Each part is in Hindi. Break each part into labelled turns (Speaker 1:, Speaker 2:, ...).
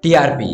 Speaker 1: टीआरपी।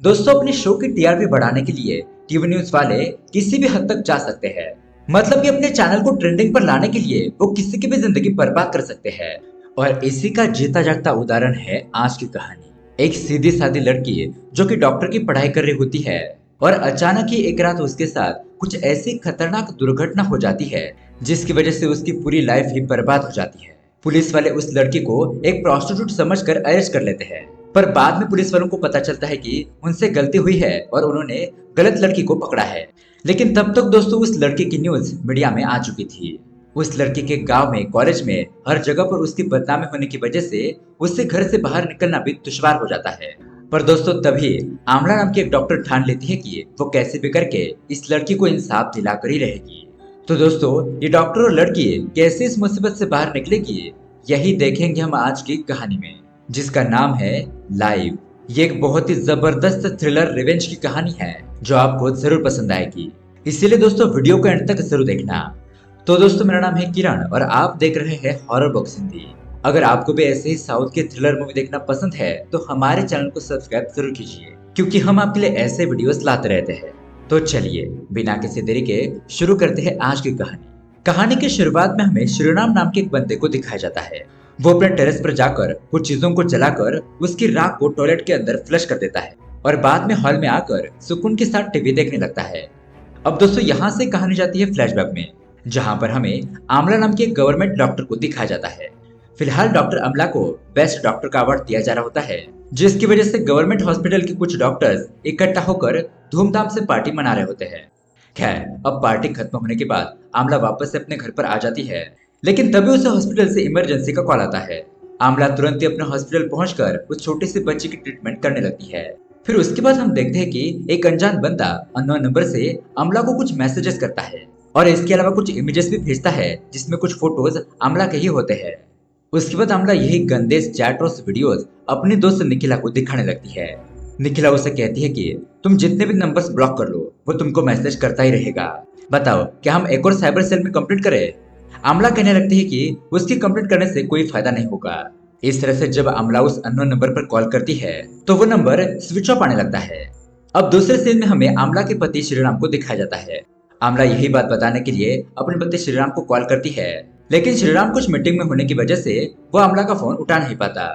Speaker 1: दोस्तों, अपने शो की टीआरपी बढ़ाने के लिए टीवी न्यूज वाले किसी भी हद तक जा सकते हैं। मतलब कि अपने चैनल को ट्रेंडिंग पर लाने के लिए वो किसी की भी जिंदगी बर्बाद कर सकते हैं। और इसी का जीता जागता उदाहरण है आज की कहानी। एक सीधी सादी लड़की जो कि डॉक्टर की पढ़ाई कर रही होती है और अचानक ही एक रात उसके साथ कुछ ऐसी खतरनाक दुर्घटना हो जाती है जिसकी वजह से उसकी पूरी लाइफ ही बर्बाद हो जाती है। पुलिस वाले उस लड़की को एक प्रोस्टिट्यूट समझकर अरेस्ट कर लेते हैं, पर बाद में पुलिस वालों को पता चलता है कि उनसे गलती हुई है और उन्होंने गलत लड़की को पकड़ा है। लेकिन तब तक दोस्तों उस लड़की की न्यूज मीडिया में आ चुकी थी। उस लड़की के गांव में, कॉलेज में, हर जगह पर उसकी बदनामी होने की वजह से उससे घर से बाहर निकलना भी दुश्वार हो जाता है। पर दोस्तों तभी आमला नाम की एक डॉक्टर ठान लेती है कि वो कैसे भी करके इस लड़की को इंसाफ दिलाकर ही रहेगी। तो दोस्तों ये डॉक्टर और लड़की कैसे इस मुसीबत से बाहर निकलेगी, यही देखेंगे हम आज की कहानी में, जिसका नाम है लाइव। ये एक बहुत ही जबरदस्त थ्रिलर रिवेंज की कहानी है जो आपको जरूर पसंद आएगी। इसीलिए दोस्तों वीडियो को एंड तक जरूर देखना। तो दोस्तों मेरा नाम है किरण और आप देख रहे हैं हॉरर बॉक्स हिंदी। अगर आपको भी ऐसे ही साउथ के थ्रिलर मूवी देखना पसंद है तो हमारे चैनल को सब्सक्राइब जरूर कीजिए, क्योंकि हम आपके लिए ऐसे वीडियोस लाते रहते हैं। तो चलिए बिना किसी देरी के शुरू करते हैं आज की कहानी। कहानी की शुरुआत में हमें श्रीराम नाम के एक बंदे को दिखाया जाता है। वो अपने टेरेस पर जाकर कुछ चीजों को जलाकर उसकी राख को टॉयलेट के अंदर फ्लश कर देता है और बाद में हॉल में आकर सुकून के साथ टीवी देखने लगता है। अब दोस्तों यहाँ से कहानी जाती है फ्लैशबैक में, जहाँ पर हमें आमला नाम के एक गवर्नमेंट डॉक्टर को दिखाया जाता है। फिलहाल डॉक्टर अमला को बेस्ट डॉक्टर का अवार्ड दिया जा रहा होता है, जिसकी वजह से गवर्नमेंट हॉस्पिटल के कुछ डॉक्टर्स इकट्ठा होकर धूमधाम से पार्टी मना रहे होते हैं। खैर अब पार्टी खत्म होने के बाद आमला वापस से अपने घर पर आ जाती है, लेकिन तभी उसे हॉस्पिटल से इमरजेंसी का कॉल आता है। आमला तुरंत ही अपने हॉस्पिटल पहुंचकर उस छोटी सी बच्ची की ट्रीटमेंट करने लगती है। फिर उसके बाद हम देखते हैं कि एक अनजान बंदा अननोन नंबर से आमला को कुछ मैसेजेस करता है और इसके अलावा कुछ इमेजेस भी भेजता है जिसमें कुछ फोटोज आमला के ही होते हैं। उसके बाद आमला यही गंदे चैट और वीडियोस अपनी दोस्त निखिला को दिखाने लगती है। निखिला उसे कहती है कि तुम जितने भी नंबर्स ब्लॉक कर लो वो तुमको मैसेज करता ही रहेगा। बताओ क्या हम एक और साइबर सेल में कंप्लीट करें? आमला कहने लगती है कि उसकी कंप्लीट करने से कोई फायदा नहीं होगा। इस तरह से जब आमला उस अननोन नंबर पर कॉल करती है तो वो नंबर स्विच ऑफ आने लगता है। अब दूसरे सीन में हमें आमला के पति श्रीराम को दिखाया जाता है। आमला यही बात बताने के लिए अपने पति श्रीराम को कॉल करती है, लेकिन श्रीराम कुछ मीटिंग में होने की वजह से वो आमला का फोन उठा नहीं पाता।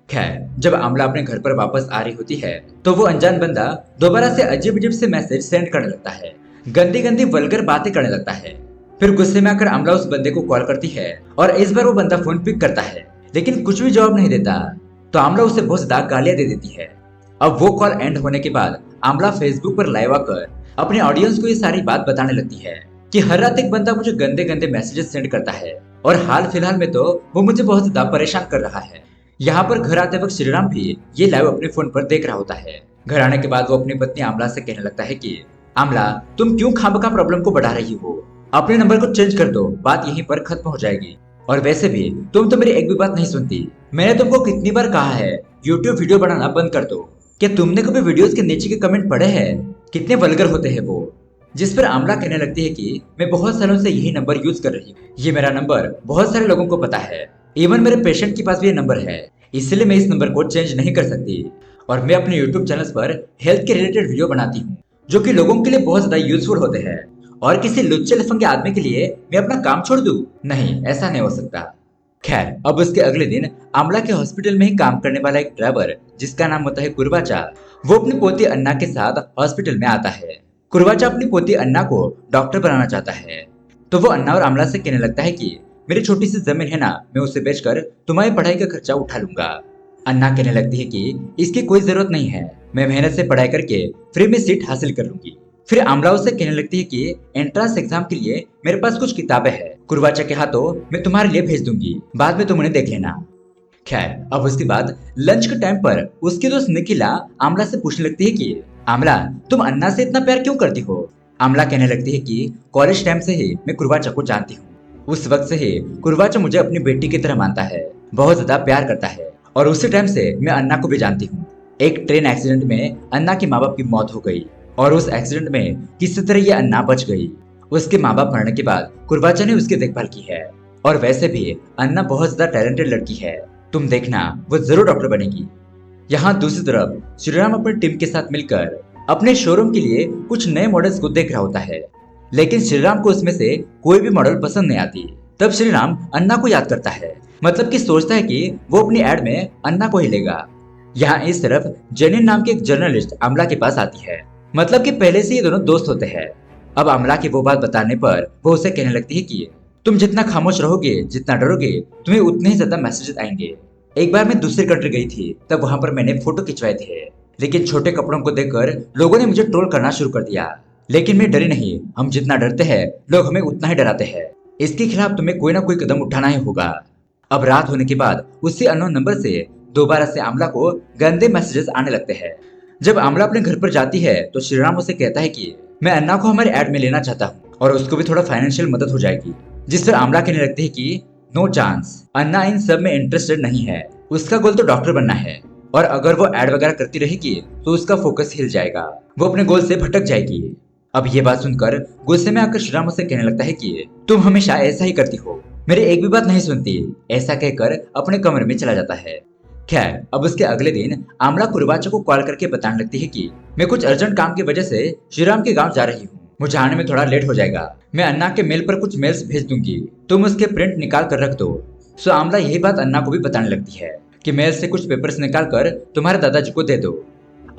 Speaker 1: खैर जब आमला अपने घर पर वापस आ रही होती है तो वो अनजान बंदा दोबारा से अजीब अजीब से मैसेज सेंड करने लगता है, गंदी गंदी वल्गर बातें करने लगता है। फिर गुस्से में आकर आमला उस बंदे को कॉल करती है और इस बार वो बंदा फोन पिक करता है, लेकिन कुछ भी जवाब नहीं देता। तो आमला उसे बहुत ज्यादा गालियां दे देती है। अब वो कॉल एंड होने के बाद आमला फेसबुक पर लाइव आकर अपने ऑडियंस को ये सारी बात बताने लगती है कि हर रात एक बंदा मुझे गंदे गंदे मैसेजेस सेंड करता है और हाल फिलहाल में तो वो मुझे बहुत ज्यादा परेशान कर रहा है। यहाँ पर घर आते वक्त श्रीराम भी ये लाइव अपने फोन पर देख रहा होता है। घर आने के बाद वो अपनी पत्नी आमला से कहने लगता है कि आमला तुम क्यों खामखा प्रॉब्लम को बढ़ा रही हो, अपने नंबर को चेंज कर दो, बात यहीं पर खत्म हो जाएगी। और वैसे भी तुम तो मेरी एक भी बात नहीं सुनती। मैंने तुमको कितनी बार कहा है यूट्यूब वीडियो बनाना बंद कर दो। क्या तुमने कभी वीडियोस के नीचे के कमेंट पढ़े हैं? कितने वल्गर होते हैं वो। जिस पर आमला कहने लगती है कि मैं बहुत सालों से यही नंबर यूज कर रही हूँ, ये मेरा नंबर बहुत सारे लोगों को पता है, इवन मेरे पेशेंट के पास भी ये नंबर है, इसलिए मैं इस नंबर को चेंज नहीं कर सकती। और मैं अपने यूट्यूब चैनल पर हेल्थ के रिलेटेड वीडियो बनाती हूँ जो कि लोगों के लिए बहुत ज्यादा यूजफुल होते हैं, और किसी लुच्चे लफंगे आदमी के लिए मैं अपना काम छोड़ दूं? नहीं, ऐसा नहीं हो सकता। खैर अब उसके अगले दिन आमला के हॉस्पिटल में ही काम करने वाला एक ड्राइवर जिसका नाम होता है कुरवाचा, वो अपनी पोती अन्ना के साथ हॉस्पिटल में आता है। कुरवाचा अपनी पोती अन्ना को डॉक्टर बनाना चाहता है, तो वो अन्ना और आमला से कहने लगता है कि मेरी छोटी सी जमीन है ना, मैं उसे बेचकर तुम्हारी पढ़ाई का खर्चा उठा लूंगा। अन्ना कहने लगती है कि इसकी कोई जरूरत नहीं है, मैं मेहनत से पढ़ाई करके फ्री में सीट हासिल कर लूंगी। फिर आमला उसे कहने लगती है कि एंट्रेंस एग्जाम के लिए मेरे पास कुछ किताबें हैं, कुरवाचा के हाथों मैं तुम्हारे लिए भेज दूंगी, बाद में तुम उन्हें देख लेना। खैर अब उसके बाद लंच के टाइम पर उसकी दोस्त निखिला आमला से पूछने लगती है कि आमला तुम अन्ना से इतना प्यार क्यों करती हो? आमला कहने लगती है कि कॉलेज टाइम से ही मैं कुरवाचा को जानती हूँ। उस वक्त से ही कुरवाचा मुझे अपनी बेटी की तरह मानता है, बहुत ज्यादा प्यार करता है, और उसी टाइम से मैं अन्ना को भी जानती हूँ। एक ट्रेन एक्सीडेंट में अन्ना के माँ बाप की मौत हो गई और उस एक्सीडेंट में किसी तरह ये अन्ना बच गई। उसके माँ बाप मरने के बाद कुरवाचा ने उसकी देखभाल की है, और वैसे भी अन्ना बहुत ज्यादा टैलेंटेड लड़की है, तुम देखना वो जरूर डॉक्टर बनेगी। यहाँ दूसरी तरफ श्रीराम अपनी टीम के साथ मिलकर अपने शोरूम के लिए कुछ नए मॉडल्स को देख रहा होता है, लेकिन श्रीराम को उसमें से कोई भी मॉडल पसंद नहीं आती। तब श्रीराम अन्ना को याद करता है, मतलब कि सोचता है कि वो अपनी एड में अन्ना को ही लेगा। यहाँ इस तरफ जेनिन नाम की एक जर्नलिस्ट अमला के पास आती है, मतलब कि पहले से ये दोनों दोस्त होते हैं। अब अमला की वो बात बताने पर वो उसे कहने लगती है कि तुम जितना खामोश रहोगे, जितना डरोगे, तुम्हें उतने ही ज्यादा मैसेजेस आएंगे। एक बार मैं दूसरी कंट्री गई थी, तब वहां पर मैंने फोटो खिंचवाए थे, लेकिन छोटे कपड़ों को देखकर लोगों ने मुझे ट्रोल करना शुरू कर दिया। लेकिन मैं डरी नहीं, हम जितना डरते हैं लोग हमें उतना ही डराते हैं। इसके खिलाफ तुम्हें कोई ना कोई कदम उठाना ही होगा। अब रात होने के बाद उसी अननोन नंबर से दोबारा से आमला को गंदे मैसेजेस आने लगते हैं। जब आमला अपने घर पर जाती है तो श्रीराम उसे कहता है कि मैं अन्ना को हमारे ऐड में लेना चाहता हूँ और उसको भी थोड़ा फाइनेंशियल मदद हो जाएगी। जिस पर आमला कहने लगती है कि नो चांस, अन्ना इन सब में इंटरेस्टेड नहीं है, उसका गोल तो डॉक्टर बनना है, और अगर वो ऐड वगैरह करती रहेगी तो उसका फोकस हिल जाएगा, वो अपने गोल से भटक जाएगी। अब ये बात सुनकर गुस्से में आकर श्रीराम उसे कहने लगता है कि तुम हमेशा ऐसा ही करती हो, मेरी एक भी बात नहीं सुनती। ऐसा कहकर अपने कमरे में चला जाता है। खैर, अब उसके अगले दिन आमला कुरबाचा को कॉल करके बताने लगती है कि मैं कुछ अर्जेंट काम की वजह से श्रीराम के गांव जा रही हूँ, मुझे आने में थोड़ा लेट हो जाएगा। मैं अन्ना के मेल पर कुछ मेल्स भेज दूंगी, तुम उसके प्रिंट निकाल कर रख दो। सो आमला यही बात अन्ना को भी बताने लगती है कि मेल से कुछ पेपर्स निकाल कर तुम्हारे दादाजी को दे दो।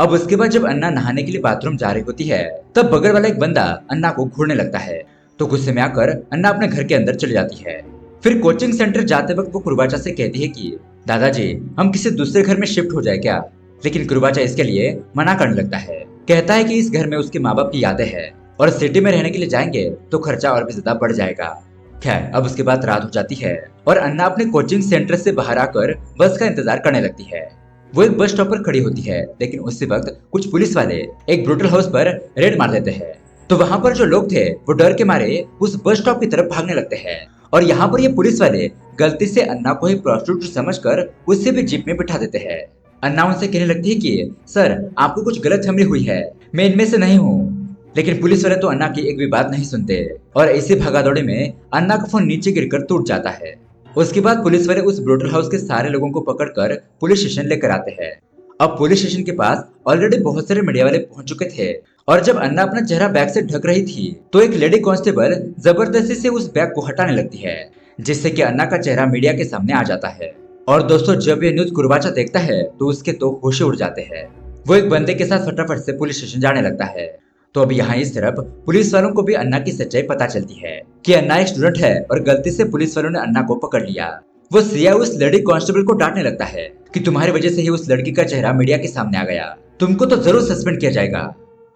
Speaker 1: अब उसके बाद जब अन्ना नहाने के लिए बाथरूम जा रही होती है, तब बगल वाला एक बंदा अन्ना को घूरने लगता है, तो गुस्से में आकर अन्ना अपने घर के अंदर चली जाती है। फिर कोचिंग सेंटर जाते वक्त वो कुरबाचा से कहती है कि दादाजी, हम किसी दूसरे घर में शिफ्ट हो जाए क्या? लेकिन कुरबाचा इसके लिए मना करने लगता है, कहता है कि इस घर में उसके माँ बाप की यादें हैं और सिटी में रहने के लिए जाएंगे तो खर्चा और भी ज्यादा बढ़ जाएगा। खैर, अब उसके बाद रात हो जाती है और अन्ना अपने कोचिंग सेंटर से बाहर आकर बस का इंतजार करने लगती है। वो एक बस स्टॉप पर खड़ी होती है, लेकिन उसी वक्त कुछ पुलिस वाले एक ब्रूटल हाउस पर रेड मार देते हैं। तो वहां पर जो लोग थे वो डर के मारे उस बस स्टॉप की तरफ भागने लगते हैं, और यहाँ पर ये पुलिस वाले गलती से अन्ना को ही प्रोस्टिट्यूट समझकर उससे भी जीप में बिठा देते हैं। अन्ना उनसे कहने लगती है कि सर, आपको कुछ गलतफहमी हुई है, मैं इनमें से नहीं हूँ। लेकिन पुलिस वाले तो अन्ना की एक भी बात नहीं सुनते और इसी भागादौड़ी में अन्ना का फोन नीचे गिरकर टूट जाता है। उसके बाद पुलिस वाले उस ब्रूटल हाउस के सारे लोगों को पकड़कर पुलिस स्टेशन लेकर आते हैं। अब पुलिस स्टेशन के पास ऑलरेडी बहुत सारे मीडिया वाले पहुंच चुके थे, और जब अन्ना अपना चेहरा बैग से ढक रही थी तो एक लेडी कांस्टेबल जबरदस्ती से उस बैग को हटाने लगती है, जिससे कि अन्ना का चेहरा मीडिया के सामने आ जाता है। और दोस्तों, जब ये न्यूज कुरबाचा देखता है तो उसके तो होश उड़ जाते हैं। वो एक बंदे के साथ फटाफट से पुलिस स्टेशन जाने लगता है। तो अब यहाँ इस तरफ पुलिस वालों को भी अन्ना की सच्चाई पता चलती है कि अन्ना एक स्टूडेंट है और गलती से पुलिस वालों ने अन्ना को पकड़ लिया। वो सिया उस लेडी कांस्टेबल को डांटने लगता है कि तुम्हारी वजह से ही उस लड़की का चेहरा मीडिया के सामने आ गया, तुमको तो जरूर सस्पेंड किया जाएगा।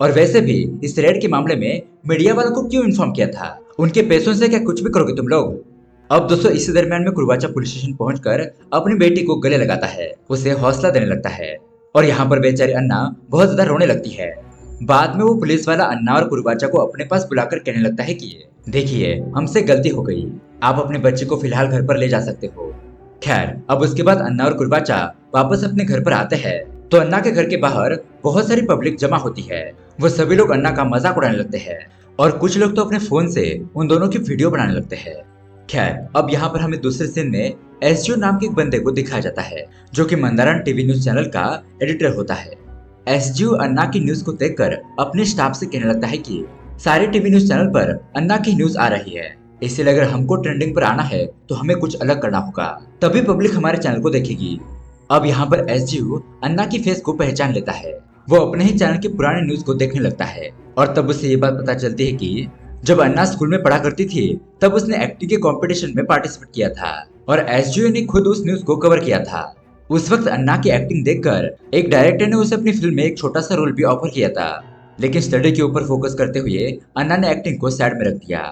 Speaker 1: और वैसे भी इस रेड के मामले में मीडिया वालों को क्यों इन्फॉर्म किया था? उनके पैसों से क्या कुछ भी करोगे तुम लोग? अब दोस्तों, इसी दरमियान में कुरबाचा पुलिस स्टेशन पहुंचकर अपनी बेटी को गले लगाता है, उसे हौसला देने लगता है, और यहाँ पर बेचारी अन्ना बहुत ज्यादा रोने लगती है। बाद में वो पुलिस वाला अन्ना और कुरबाचा को अपने पास बुलाकर कहने लगता है कि देखिए, हमसे गलती हो गई, आप अपने बच्चे को फिलहाल घर पर ले जा सकते हो। खैर, अब उसके बाद अन्ना और कुरबाचा वापस अपने घर पर आते हैं तो अन्ना के घर के बाहर बहुत सारी पब्लिक जमा होती है। वो सभी लोग अन्ना का मजाक उड़ाने लगते हैं और कुछ लोग तो अपने फोन से उन दोनों की वीडियो बनाने लगते हैं। खैर, अब यहाँ पर हमें दूसरे सीन में एसजीओ नाम के एक बंदे को दिखाया जाता है, जो कि मंदारण टीवी न्यूज चैनल का एडिटर होता है। एसजीओ अन्ना की न्यूज को देखकर अपने स्टाफ से कहने लगता है कि सारे टीवी न्यूज चैनल पर अन्ना की न्यूज आ रही है, इसलिए अगर हमको ट्रेंडिंग पर आना है तो हमें कुछ अलग करना होगा, तभी पब्लिक हमारे चैनल को देखेगी। अब यहाँ पर एसजीओ अन्ना की फेस को पहचान लेता है। वो अपने ही चैनल के पुराने न्यूज को देखने लगता है, और तब उसे ये बात पता चलती है कि जब अन्ना स्कूल में पढ़ा करती थी तब उसने एक्टिंग के कंपटीशन में पार्टिसिपेट किया था, और एसजीओ ने खुद उस न्यूज को कवर किया था। उस वक्त अन्ना की एक्टिंग देखकर एक डायरेक्टर ने उसे अपनी फिल्म में एक छोटा सा रोल भी ऑफर किया था, लेकिन स्टडी के ऊपर फोकस करते हुए अन्ना ने एक्टिंग को साइड में रख दिया।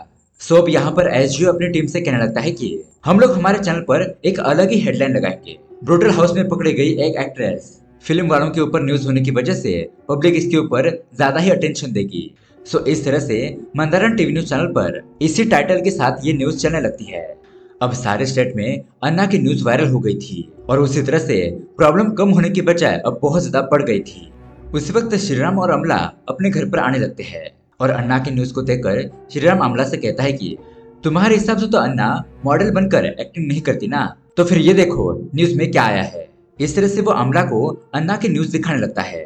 Speaker 1: सो अब यहाँ पर एसजीओ अपनी टीम से कहने लगता है कि हम लोग हमारे चैनल पर एक अलग ही हेडलाइन लगाएंगे, ब्रूटल हाउस में पकड़ी गई एक एक्ट्रेस। फिल्म वालों के ऊपर न्यूज होने की वजह से पब्लिक इसके ऊपर ज्यादा ही अटेंशन देगी। सो इस तरह से मंदारण टीवी न्यूज चैनल पर इसी टाइटल के साथ ये न्यूज चलने लगती है। अब सारे स्टेट में अन्ना की न्यूज वायरल हो गई थी, और उसी तरह से प्रॉब्लम कम होने की बजाय अब बहुत ज्यादा बढ़ गई थी। उसी वक्त श्रीराम और अमला अपने घर पर आने लगते हैं, और अन्ना की न्यूज को देखकर श्रीराम अमला से कहता है कि तुम्हारे हिसाब से तो अन्ना मॉडल बनकर एक्टिंग नहीं करती ना, तो फिर ये देखो न्यूज में क्या आया है। इस तरह से वो अमला को अन्ना की न्यूज दिखाने लगता है।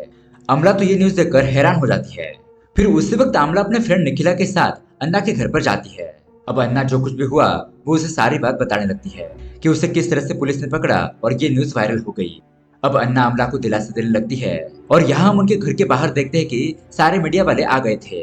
Speaker 1: अमला तो ये न्यूज देखकर हैरान हो जाती है। फिर उसी वक्त अमला अपने फ्रेंड निखिला के साथ अन्ना के घर पर जाती है। अब अन्ना जो कुछ भी हुआ वो उसे सारी बात बताने लगती है कि उसे किस तरह से पुलिस ने पकड़ा और ये न्यूज वायरल हो गई। अब अन्ना अमला को दिलासा देने लगती है और यहाँ हम उनके घर के बाहर देखते हैं कि सारे मीडिया वाले आ गए थे।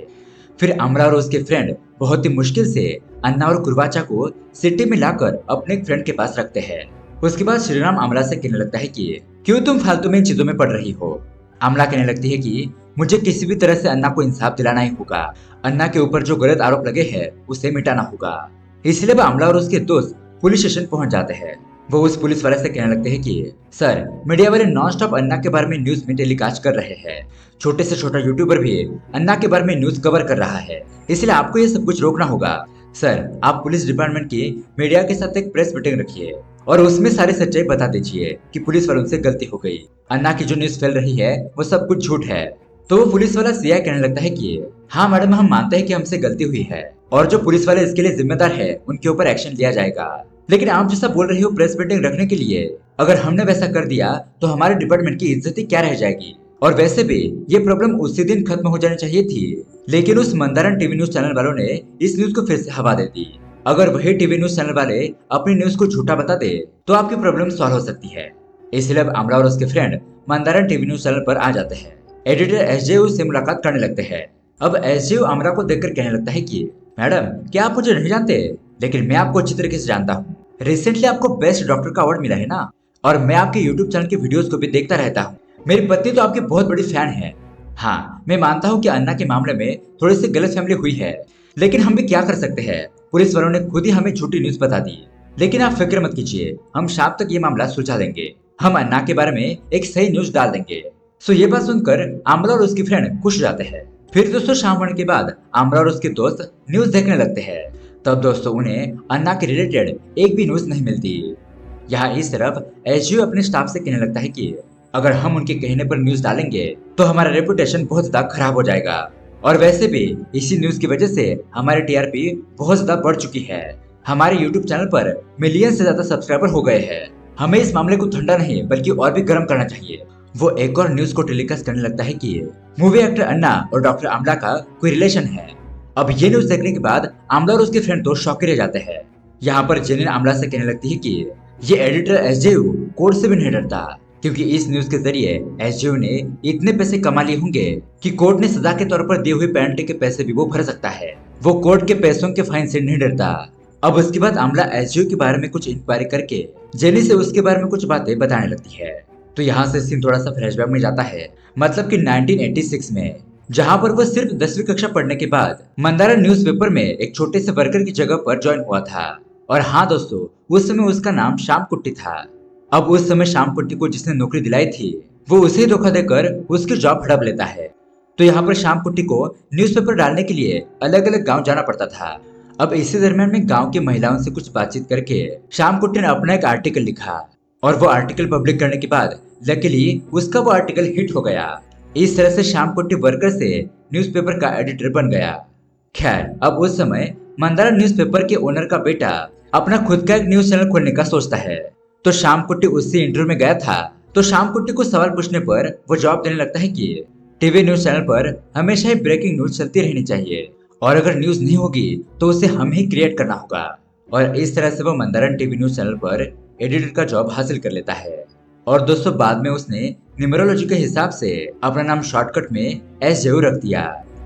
Speaker 1: फिर अमला और उसके फ्रेंड बहुत ही मुश्किल से अन्ना और कुरवाचा को सिटी में लाकर अपने एक फ्रेंड के पास रखते हैं। उसके बाद श्रीराम अमला से कहने लगता है कि क्यों तुम फालतू में इन चीजों में पड़ रही हो। अमला कहने लगती है कि मुझे किसी भी तरह से अन्ना को इंसाफ दिलाना ही होगा। अन्ना के ऊपर जो गलत आरोप लगे हैं उसे मिटाना होगा। इसलिए वह अमला और उसके दोस्त पुलिस स्टेशन पहुंच जाते हैं। वो उस पुलिस वाले से कहने लगते हैं कि सर, मीडिया वाले नॉन स्टॉप अन्ना के बारे में न्यूज में टेलीकास्ट कर रहे हैं। छोटे से छोटा यूट्यूबर भी अन्ना के बारे में न्यूज कवर कर रहा है, इसलिए आपको ये सब कुछ रोकना होगा। सर, आप पुलिस डिपार्टमेंट की मीडिया के साथ एक प्रेस मीटिंग रखिए और उसमें सारी सच्चाई बता दीजिए कि पुलिस वालों से गलती हो गई। अन्ना की जो न्यूज फैल रही है वो सब कुछ झूठ है। तो वो पुलिस वाला सीआई कहने लगता है कि हाँ मैडम, हम मानते हैं कि हमसे गलती हुई है और जो पुलिस वाले इसके लिए जिम्मेदार है उनके ऊपर एक्शन लिया जाएगा। लेकिन आप जैसा बोल रही हो प्रेस मीटिंग रखने के लिए, अगर हमने वैसा कर दिया तो हमारे डिपार्टमेंट की इज्जत ही क्या रह जाएगी। और वैसे भी ये प्रॉब्लम उसी दिन खत्म हो जानी चाहिए थी, लेकिन उस मंदारण टीवी न्यूज चैनल वालों ने इस न्यूज को फिर से हवा दे दी। अगर वही टीवी न्यूज चैनल वाले अपनी न्यूज को झूठा बता दे तो आपकी प्रॉब्लम सॉल्व हो सकती है। इसलिए अब अमला और उसके फ्रेंड मंदारण टीवी न्यूज चैनल पर आ जाते हैं। एडिटर एसजेयू से मुलाकात करने लगते हैं। अब एसजेयू अमला को देखकर कहने लगता है कि मैडम, क्या आप मुझे नहीं जानते, लेकिन मैं आपको अच्छी तरीके से जानता हूँ। रिसेंटली आपको बेस्ट डॉक्टर का अवार्ड मिला है ना, और मैं आपके यूट्यूब चैनल की वीडियोस को भी देखता रहता हूँ। मेरी पत्नी तो आपकी बहुत बड़ी फैन है। हाँ, मैं मानता हूँ कि अन्ना के मामले में थोड़ी सी गलतफहमी हुई है, लेकिन हम भी क्या कर सकते हैं। पुलिस वालों ने खुद ही हमें झूठी न्यूज बता दी। लेकिन आप फिक्र मत कीजिए, हम शाम तक ये मामला सुलझा देंगे। हम अन्ना के बारे में एक सही न्यूज डाल देंगे। सो ये बात सुनकर अमला और उसकी फ्रेंड खुश जाते हैं। फिर दोस्तों शाम होने के बाद अमला और उसके दोस्त न्यूज देखने लगते हैं। तब दोस्तों उन्हें अन्ना के रिलेटेड एक भी न्यूज नहीं मिलती। यहाँ इस तरफ एसजीओ अपने स्टाफ से कहने लगता है कि अगर हम उनके कहने पर न्यूज डालेंगे तो हमारा रेपुटेशन बहुत ज्यादा खराब हो जाएगा, और वैसे भी इसी न्यूज की वजह से हमारी टीआरपी बहुत ज्यादा बढ़ चुकी है। हमारे यूट्यूब चैनल पर मिलियन से ज्यादा सब्सक्राइबर हो गए हैं। हमें इस मामले को ठंडा नहीं बल्कि और भी गर्म करना चाहिए। वो एक और न्यूज को टेलीकास्ट करने लगता है कि मूवी एक्टर अन्ना और डॉक्टर अमला का कोई रिलेशन है। अब ये न्यूज देखने के बाद अमला और उसके फ्रेंड तो शॉक रह जाते हैं। यहाँ पर जेनिन अमला से कहने लगती है कि ये एडिटर एसजेयू कोर्ट से भी नहीं डरता, क्योंकि इस न्यूज के जरिए एसजेयू ने इतने पैसे कमा लिए होंगे कि कोर्ट ने सजा के तौर पर दी हुई पेनल्टी के पैसे भी वो भर सकता है। वो कोर्ट के पैसों के फाइन से नहीं डरता। अब उसके बाद अमला एसजेयू के बारे में कुछ इंक्वायरी करके जेनी से उसके बारे में कुछ बातें बताने लगती है। तो यहाँ से सीन थोड़ा सा फ्लैशबैक में जाता है, मतलब कि 1986 में, जहाँ पर वो सिर्फ 10वीं कक्षा पढ़ने के बाद मंदारा न्यूज़पेपर में एक छोटे से वर्कर की जगह पर ज्वाइन हुआ था। और हाँ दोस्तों, उस समय उसका नाम श्याम कुट्टी था। अब उस समय श्याम कुट्टी को जिसने नौकरी दिलाई थी वो उसे धोखा देकर उसकी जॉब हड़प लेता है। तो यहाँ पर श्याम कुट्टी को न्यूज़पेपर डालने के लिए अलग अलग गाँव जाना पड़ता था। अब इसी दरमियान में गाँव की महिलाओं से कुछ बातचीत करके श्याम कुट्टी ने अपना एक आर्टिकल लिखा, और वो आर्टिकल पब्लिक करने के बाद लकीली उसका वो आर्टिकल हिट हो गया। इस तरह से श्याम कुट्टी वर्कर से न्यूज़पेपर का एडिटर बन गया। खैर, अब उस समय मंदारा न्यूज़पेपर के ओनर का बेटा अपना खुद का एक न्यूज चैनल खोलने का सोचता है। तो श्याम कुट्टी उससे इंटरव्यू में गया था। तो श्याम कुट्टी को सवाल पूछने पर वो जवाब देने लगता है कि टीवी न्यूज चैनल पर हमेशा ही ब्रेकिंग न्यूज चलती रहनी चाहिए, और अगर न्यूज नहीं होगी तो उसे हम ही क्रिएट करना होगा। और इस तरह से वो मंदारण टीवी न्यूज चैनल पर एडिटर का जॉब हासिल कर लेता है। और दोस्तों बाद में उसने न्यूमरोलॉजी के हिसाब से अपना नाम शॉर्टकट में एसजेयू रख दिया।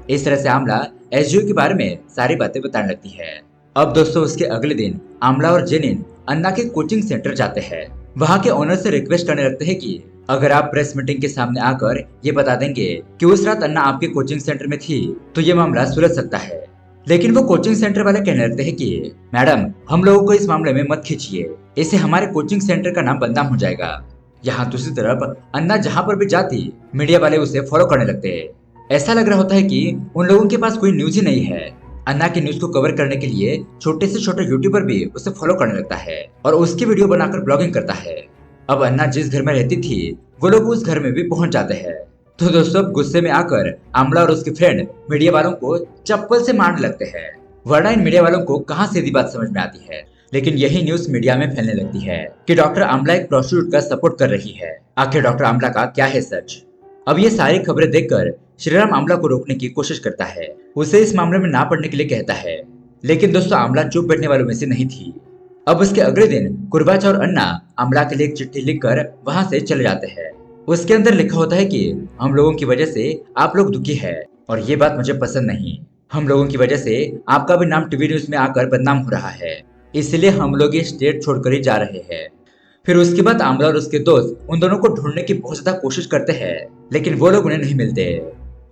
Speaker 1: इस तरह से आमला एसजेयू के बारे में सारी बातें बताने लगती है। अब दोस्तों उसके अगले दिन आमला और जेनिन अन्ना के कोचिंग सेंटर जाते हैं। वहाँ के ओनर से रिक्वेस्ट करने लगते हैं कि अगर आप प्रेस मीटिंग के सामने आकर ये बता देंगे कि उस रात अन्ना आपके कोचिंग सेंटर में थी तो ये मामला सुलझ सकता है। लेकिन वो कोचिंग सेंटर वाले कहने लगते हैं कि मैडम, हम लोगों को इस मामले में मत खींचिए, इससे हमारे कोचिंग सेंटर का नाम बदनाम हो जाएगा। यहाँ दूसरी तरफ अन्ना जहाँ पर भी जाती मीडिया वाले उसे फॉलो करने लगते हैं। ऐसा लग रहा होता है कि उन लोगों के पास कोई न्यूज ही नहीं है। अन्ना की न्यूज को कवर करने के लिए छोटे से छोटे यूट्यूबर भी उसे फॉलो करने लगता है और उसकी वीडियो बनाकर ब्लॉगिंग करता है। अब अन्ना जिस घर में रहती थी वो लोग उस घर में भी पहुंच जाते हैं। तो दोस्तों गुस्से में आकर आमला और उसके फ्रेंड मीडिया वालों को चप्पल से मारने लगते हैं। वरना इन मीडिया वालों को कहाँ सीधी बात समझ में आती है। लेकिन यही न्यूज मीडिया में फैलने लगती है कि डॉक्टर आमला एक प्रोस्टिट्यूट का सपोर्ट कर रही है। आखिर डॉक्टर आमला का क्या है सच? अब ये सारी खबरें देखकर श्रीराम आमला को रोकने की कोशिश करता है, उसे इस मामले में ना पड़ने के लिए कहता है। लेकिन दोस्तों आमला चुप बैठने वालों में से नहीं थी। अब उसके अगले दिन कुर्बाचा और अन्ना आमला के लिए एक चिट्ठी लिखकर वहां से चले जाते हैं। उसके अंदर लिखा होता है कि हम लोगों की वजह से आप लोग दुखी है और ये बात मुझे पसंद नहीं। हम लोगों की वजह से आपका भी नाम टीवी न्यूज में आकर बदनाम हो रहा है, इसलिए हम लोग ये स्टेट छोड़कर ही जा रहे हैं। फिर उसके बाद आमला और उसके दोस्त उन दोनों को ढूंढने की बहुत ज्यादा कोशिश करते हैं, लेकिन वो लोग उन्हें नहीं मिलते।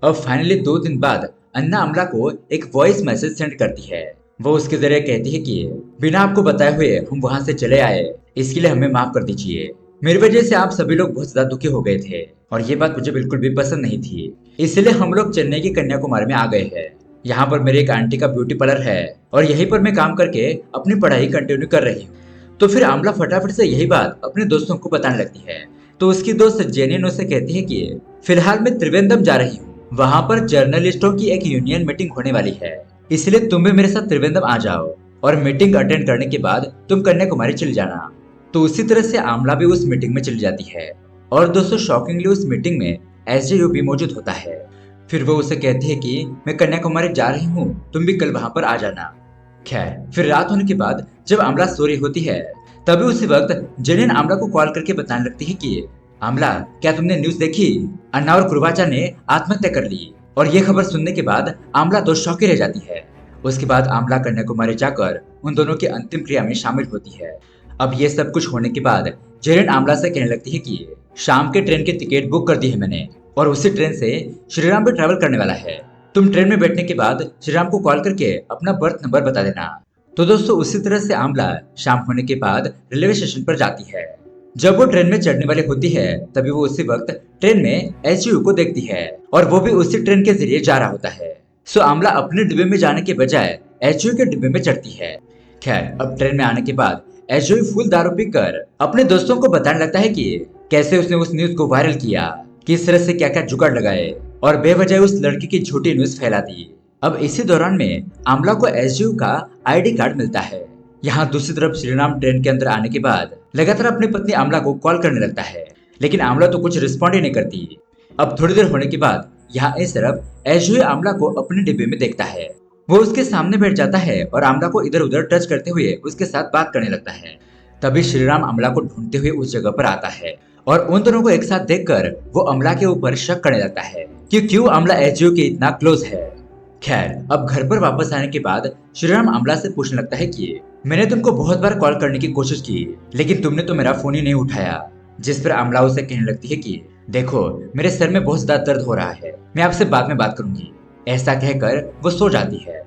Speaker 1: अब फाइनली 2 दिन बाद अन्ना आमला को एक वॉइस मैसेज सेंड करती है। वो उसके जरिए कहती है कि बिना आपको बताए हुए हम वहां से चले आए, इसके लिए हमें माफ कर दीजिए। मेरी वजह से आप सभी लोग बहुत ज्यादा दुखी हो गए थे और ये बात मुझे बिल्कुल भी पसंद नहीं थी, इसलिए हम लोग चेन्नई की कन्याकुमारी में आ गए हैं। यहाँ पर मेरी एक आंटी का ब्यूटी पार्लर है और यहीं पर मैं काम करके अपनी पढ़ाई कंटिन्यू कर रही हूँ। तो फिर आमला फटाफट से यही बात अपने दोस्तों को बताने लगती है। तो उसकी दोस्त जेनिन उसे कहती है कि फिलहाल मैं त्रिवेंद्रम जा रही हूँ, वहाँ पर जर्नलिस्टों की एक यूनियन मीटिंग होने वाली है, इसलिए तुम भी मेरे साथ त्रिवेंद्रम आ जाओ और मीटिंग अटेंड करने के बाद तुम कन्याकुमारी चली जाना। तो उसी तरह से आमला भी उस मीटिंग में चली जाती है और दोस्तों शॉकिंगली उस मीटिंग में एसजेयू भी मौजूद होता है। फिर वो उसे कहती है कि मैं कन्याकुमारी जा रही हूँ, तुम भी कल वहां पर आ जाना। खैर फिर रात होने के बाद जब आमला सो रही होती है तभी उसी वक्त जेनिन आमला को कॉल करके बताने लगती है कि आमला क्या तुमने न्यूज देखी, अन्ना और कुर्बाचा ने आत्महत्या कर ली। और ये खबर सुनने के बाद आमला तो शॉकी रह जाती है। उसके बाद आमला कन्याकुमारी जाकर उन दोनों की अंतिम क्रिया में शामिल होती है। अब ये सब कुछ होने के बाद जेनिन आमला से कहने लगती है कि शाम के ट्रेन की टिकट बुक कर दी है मैंने और उसी ट्रेन से श्रीराम भी ट्रैवल करने वाला है। तुम ट्रेन में बैठने के बाद श्रीराम को कॉल करके अपना बर्थ नंबर बता देना। तो दोस्तों उसी तरह से आमला शाम होने के बाद रेलवे स्टेशन पर जाती है। जब वो ट्रेन में चढ़ने वाली होती है तभी वो उसी वक्त ट्रेन में एसजीयू को देखती है और वो भी उसी ट्रेन के जरिए जा रहा होता है। सो आमला अपने डिब्बे में जाने के बजाय एसजीयू के डिब्बे में चढ़ती है। खैर अब ट्रेन में आने के बाद एसजीयू फुल दारू पीकर अपने दोस्तों को बताने लगता है कि कैसे उसने उस न्यूज को वायरल किया, किस तरह से क्या क्या जुगाड़ लगाए और बेवजह उस लड़की की झूठी न्यूज फैला दी। अब इसी दौरान में आमला को एसजीयू का आईडी कार्ड मिलता है। यहाँ दूसरी तरफ श्रीराम ट्रेन के अंदर आने के बाद लगातार अपनी पत्नी आमला को कॉल करने लगता है, लेकिन आमला तो कुछ रिस्पॉन्ड ही नहीं करती। अब थोड़ी देर होने के बाद यहाँ इस तरफ एसजीयू आमला को अपने डिब्बे में देखता है। वो उसके सामने बैठ जाता है और आमला को इधर उधर टच करते हुए उसके साथ बात करने लगता है। तभी श्रीराम आमला को ढूंढते हुए उस जगह पर आता है और उन दोनों को एक साथ देखकर वो आमला के ऊपर शक करने लगता है कि क्यों आमला एसजीयू के इतना क्लोज है। खैर अब घर पर वापस आने के बाद श्रीराम आमला से पूछने लगता है कि मैंने तुमको बहुत बार कॉल करने की कोशिश की, लेकिन तुमने तो मेरा फोन ही नहीं उठाया। जिस पर आमला उसे कहने लगती है कि देखो मेरे सर में बहुत ज्यादा दर्द हो रहा है, मैं आपसे बाद में बात करूंगी। ऐसा कहकर वो सो जाती है।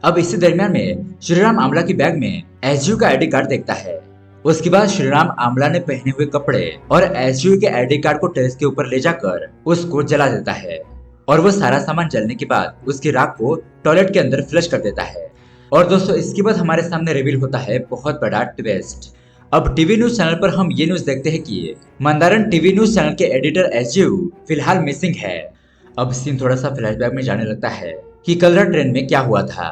Speaker 1: अब इसी दरमियान में श्रीराम आमला की बैग में एसजीयू का आईडी कार्ड देखता है। उसके बाद श्रीराम आमला ने पहने हुए कपड़े और एसजीयू के आईडी कार्ड को टेरेस के ऊपर ले जाकर उसको जला देता है और वो सारा सामान जलने के बाद उसकी राख को टॉयलेट के अंदर फ्लश कर देता है। और दोस्तों इसके बाद हमारे सामने रिवील होता है बहुत बड़ा ट्विस्ट। अब टीवी न्यूज चैनल पर हम ये न्यूज देखते हैं कि मंदारन टीवी न्यूज चैनल के एडिटर एसजीयू फिलहाल मिसिंग है। अब सीन थोड़ा सा फ्लैशबैक में जाने लगता है कि कल रात ट्रेन में क्या हुआ था।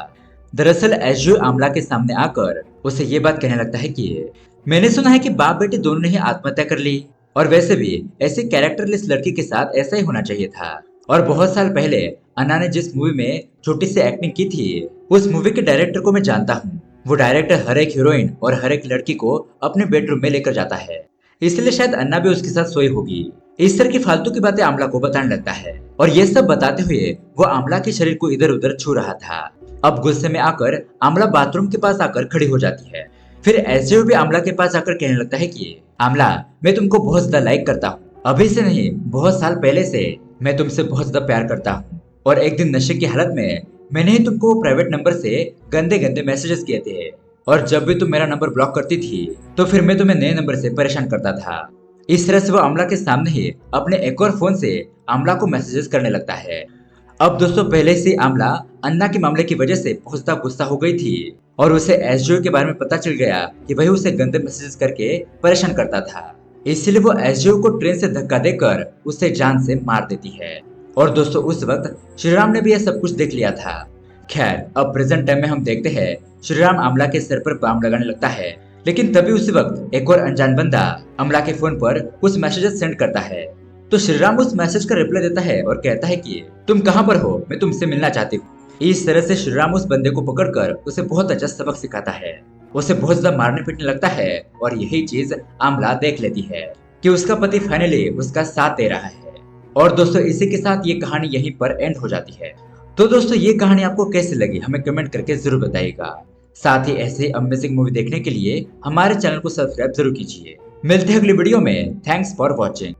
Speaker 1: दरअसल एसजीयू आमला के सामने आकर उसे ये बात कहने लगता है कि मैंने सुना है कि बाप बेटे दोनों ने ही आत्महत्या कर ली और वैसे भी ऐसी कैरेक्टरलेस लड़की के साथ ऐसा ही होना चाहिए था। और बहुत साल पहले अन्ना ने जिस मूवी में छोटी सी एक्टिंग की थी उस मूवी के डायरेक्टर को मैं जानता हूँ। वो डायरेक्टर हर एक हीरोइन और हर एक लड़की को अपने बेडरूम में लेकर जाता है, इसलिए शायद अन्ना भी उसके साथ सोई होगी। इस तरह की फालतू की बातें आमला को बताने लगता है और ये सब बताते हुए वो आमला के शरीर को इधर उधर छू रहा था। अब गुस्से में आकर आमला बाथरूम के पास आकर खड़ी हो जाती है। फिर एसजीयू भी आमला के पास आकर कहने लगता है कि आमला मैं तुमको बहुत ज्यादा लाइक करता हूँ, अभी से नहीं बहुत साल पहले से मैं तुमसे बहुत ज्यादा प्यार करता हूँ। और एक दिन नशे की हालत में मैंने ही तुमको प्राइवेट नंबर से गंदे गंदे मैसेजेस किए थे और जब भी तुम मेरा नंबर ब्लॉक करती थी तो फिर मैं तुम्हें नए नंबर से परेशान करता था। इस तरह से वो आमला के सामने ही अपने एक और फोन से आमला को मैसेजेस करने लगता है। अब दोस्तों पहले से आमला अन्ना के मामले की वजह से बहुत ज्यादा गुस्सा हो गई थी और उसे एसजीयू के बारे में पता चल गया कि वही उसे गंदे मैसेजेस करके परेशान करता था। इसलिए वो एसजीयू को ट्रेन से धक्का देकर उसे जान से मार देती है। और दोस्तों उस वक्त श्रीराम ने भी यह सब कुछ देख लिया था। खैर अब प्रेजेंट टाइम में हम देखते हैं श्रीराम अमला के सिर पर बाम लगाने लगता है, लेकिन तभी उसी वक्त एक और अनजान बंदा अमला के फोन पर कुछ मैसेजेस सेंड करता है। तो श्रीराम उस मैसेज का रिप्लाई देता है और कहता है कि तुम कहाँ पर हो, मैं तुमसे मिलना चाहती हूँ। इस तरह से श्रीराम उस बंदे को पकड़कर उसे बहुत अच्छा सबक सिखाता है, उसे बहुत ज्यादा मारने पीटने लगता है और यही चीज आमला देख लेती है कि उसका पति फाइनली उसका साथ दे रहा है। और दोस्तों इसी के साथ ये कहानी यहीं पर एंड हो जाती है। तो दोस्तों ये कहानी आपको कैसी लगी हमें कमेंट करके जरूर बताइएगा। साथ ही ऐसे अमेजिंग मूवी देखने के लिए हमारे चैनल को सब्सक्राइब जरूर कीजिए। मिलते हैं अगली वीडियो में। Thanks for watching.